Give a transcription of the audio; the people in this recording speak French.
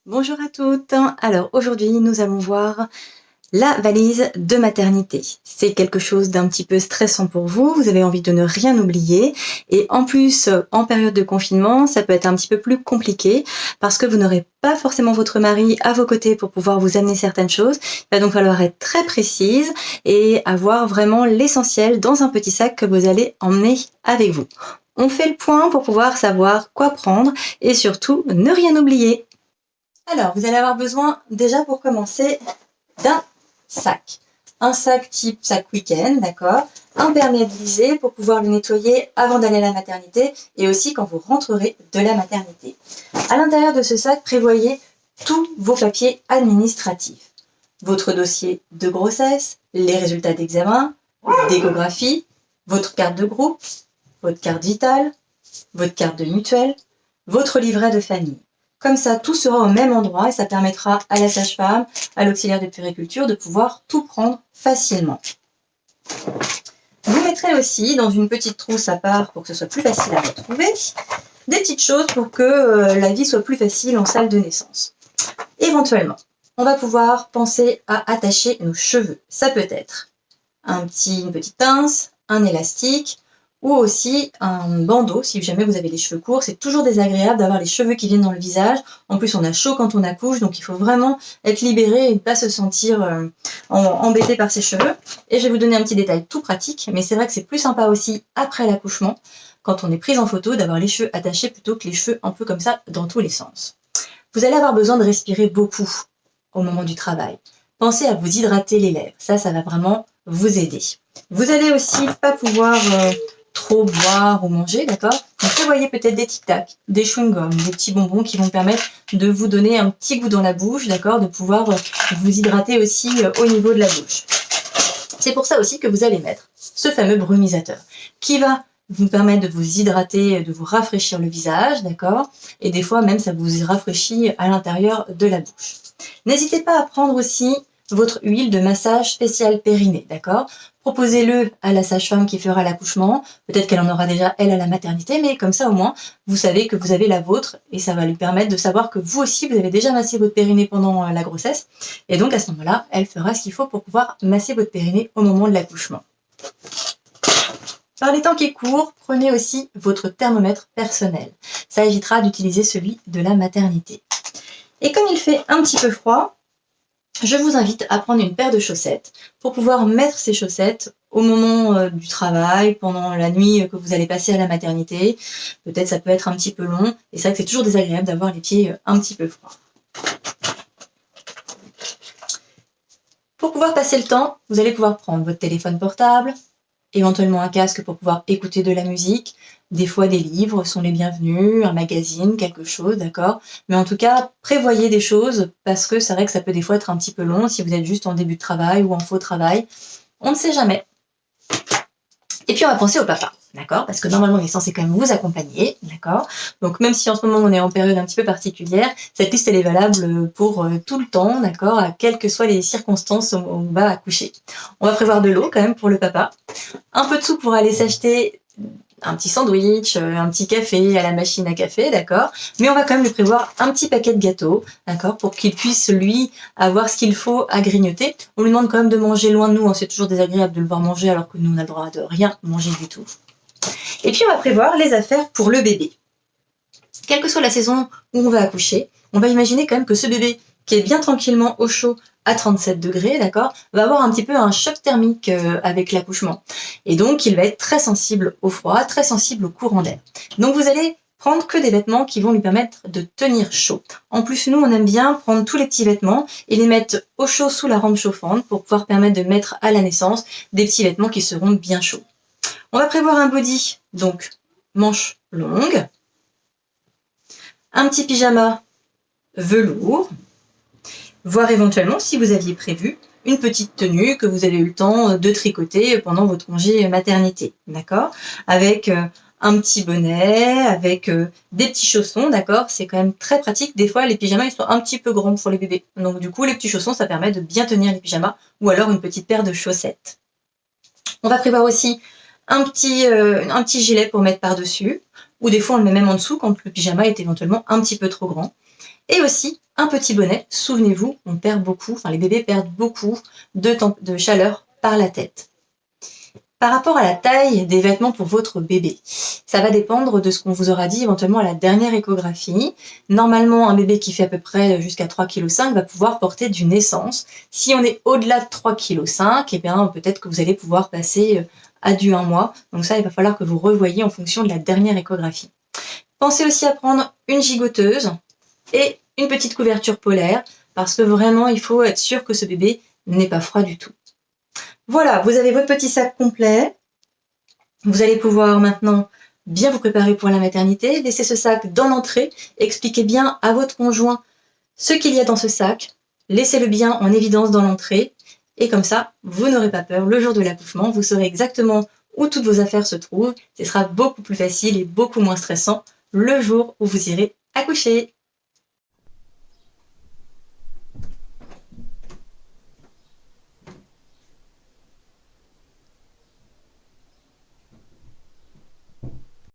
Bonjour à toutes. Alors aujourd'hui, nous allons voir la valise de maternité. C'est quelque chose d'un petit peu stressant pour vous. Vous avez envie de ne rien oublier. Et en plus, en période de confinement, ça peut être un petit peu plus compliqué parce que vous n'aurez pas forcément votre mari à vos côtés pour pouvoir vous amener certaines choses. Il va donc falloir être très précise et avoir vraiment l'essentiel dans un petit sac que vous allez emmener avec vous. On fait le point pour pouvoir savoir quoi prendre et surtout ne rien oublier. Alors, vous allez avoir besoin, déjà pour commencer, d'un sac. Un sac type sac week-end, d'accord. Imperméabilisé pour pouvoir le nettoyer avant d'aller à la maternité et aussi quand vous rentrerez de la maternité. À l'intérieur de ce sac, prévoyez tous vos papiers administratifs. Votre dossier de grossesse, les résultats d'examen, d'échographie, votre carte de groupe, votre carte vitale, votre carte de mutuelle, votre livret de famille. Comme ça, tout sera au même endroit et ça permettra à la sage-femme, à l'auxiliaire de puériculture de pouvoir tout prendre facilement. Vous mettrez aussi dans une petite trousse à part pour que ce soit plus facile à retrouver, des petites choses pour que la vie soit plus facile en salle de naissance. Éventuellement, on va pouvoir penser à attacher nos cheveux. Ça peut être une petite pince, un élastique, ou aussi un bandeau si jamais vous avez les cheveux courts. C'est toujours désagréable d'avoir les cheveux qui viennent dans le visage. En plus, on a chaud quand on accouche, donc il faut vraiment être libéré et ne pas se sentir embêté par ses cheveux. Et je vais vous donner un petit détail tout pratique, mais c'est vrai que c'est plus sympa aussi après l'accouchement, quand on est prise en photo, d'avoir les cheveux attachés plutôt que les cheveux un peu comme ça dans tous les sens. Vous allez avoir besoin de respirer beaucoup au moment du travail. Pensez à vous hydrater les lèvres. Ça va vraiment vous aider. Vous allez aussi pas pouvoir trop boire ou manger, d'accord? Donc prévoyez peut-être des tic-tac, des chewing-gums, des petits bonbons qui vont permettre de vous donner un petit goût dans la bouche, d'accord? De pouvoir vous hydrater aussi au niveau de la bouche. C'est pour ça aussi que vous allez mettre ce fameux brumisateur qui va vous permettre de vous hydrater, de vous rafraîchir le visage, d'accord? Et des fois même ça vous rafraîchit à l'intérieur de la bouche. N'hésitez pas à prendre aussi votre huile de massage spéciale périnée, d'accord? Proposez-le à la sage-femme qui fera l'accouchement. Peut-être qu'elle en aura déjà, elle, à la maternité, mais comme ça, au moins, vous savez que vous avez la vôtre et ça va lui permettre de savoir que vous aussi, vous avez déjà massé votre périnée pendant la grossesse. Et donc, à ce moment-là, elle fera ce qu'il faut pour pouvoir masser votre périnée au moment de l'accouchement. Par les temps qui courent, prenez aussi votre thermomètre personnel. Ça évitera d'utiliser celui de la maternité. Et comme il fait un petit peu froid, je vous invite à prendre une paire de chaussettes pour pouvoir mettre ces chaussettes au moment du travail, pendant la nuit que vous allez passer à la maternité. Peut-être ça peut être un petit peu long et c'est vrai que c'est toujours désagréable d'avoir les pieds un petit peu froids. Pour pouvoir passer le temps, vous allez pouvoir prendre votre téléphone portable, éventuellement un casque pour pouvoir écouter de la musique. Des fois, des livres sont les bienvenus, un magazine, quelque chose, d'accord? Mais en tout cas, prévoyez des choses parce que c'est vrai que ça peut des fois être un petit peu long si vous êtes juste en début de travail ou en faux travail. On ne sait jamais. Et puis, on va penser au papa, d'accord? Parce que normalement, il est censé quand même vous accompagner, d'accord? Donc, même si en ce moment, on est en période un petit peu particulière, cette liste, elle est valable pour tout le temps, d'accord? À quelles que soient les circonstances où on va accoucher. On va prévoir de l'eau quand même pour le papa. Un peu de sous pour aller s'acheter un petit sandwich, un petit café à la machine à café, d'accord? Mais on va quand même lui prévoir un petit paquet de gâteaux, d'accord? Pour qu'il puisse, lui, avoir ce qu'il faut à grignoter. On lui demande quand même de manger loin de nous, hein. C'est toujours désagréable de le voir manger alors que nous, on a le droit de rien manger du tout. Et puis, on va prévoir les affaires pour le bébé. Quelle que soit la saison où on va accoucher, on va imaginer quand même que ce bébé, qui est bien tranquillement au chaud à 37 degrés, d'accord, va avoir un petit peu un choc thermique avec l'accouchement. Et donc, il va être très sensible au froid, très sensible au courant d'air. Donc, vous allez prendre que des vêtements qui vont lui permettre de tenir chaud. En plus, nous, on aime bien prendre tous les petits vêtements et les mettre au chaud sous la rampe chauffante pour pouvoir permettre de mettre à la naissance des petits vêtements qui seront bien chauds. On va prévoir un body, donc manches longues, un petit pyjama velours, voire éventuellement, si vous aviez prévu, une petite tenue que vous avez eu le temps de tricoter pendant votre congé maternité, d'accord? Avec un petit bonnet, avec des petits chaussons, d'accord? C'est quand même très pratique. Des fois, les pyjamas, ils sont un petit peu grands pour les bébés. Donc du coup, les petits chaussons, ça permet de bien tenir les pyjamas, ou alors une petite paire de chaussettes. On va prévoir aussi un petit gilet pour mettre par-dessus, ou des fois on le met même en dessous quand le pyjama est éventuellement un petit peu trop grand. Et aussi un petit bonnet. Souvenez-vous, on perd beaucoup, enfin les bébés perdent beaucoup de chaleur par la tête. Par rapport à la taille des vêtements pour votre bébé, ça va dépendre de ce qu'on vous aura dit éventuellement à la dernière échographie. Normalement, un bébé qui fait à peu près jusqu'à 3,5 kg va pouvoir porter du naissance. Si on est au-delà de 3,5 kg, eh bien, peut-être que vous allez pouvoir passer à du 1 mois. Donc ça, il va falloir que vous revoyiez en fonction de la dernière échographie. Pensez aussi à prendre une gigoteuse et une petite couverture polaire parce que vraiment, il faut être sûr que ce bébé n'est pas froid du tout. Voilà, vous avez votre petit sac complet. Vous allez pouvoir maintenant bien vous préparer pour la maternité. Laissez ce sac dans l'entrée. Expliquez bien à votre conjoint ce qu'il y a dans ce sac. Laissez-le bien en évidence dans l'entrée. Et comme ça, vous n'aurez pas peur. Le jour de l'accouchement, vous saurez exactement où toutes vos affaires se trouvent. Ce sera beaucoup plus facile et beaucoup moins stressant le jour où vous irez accoucher.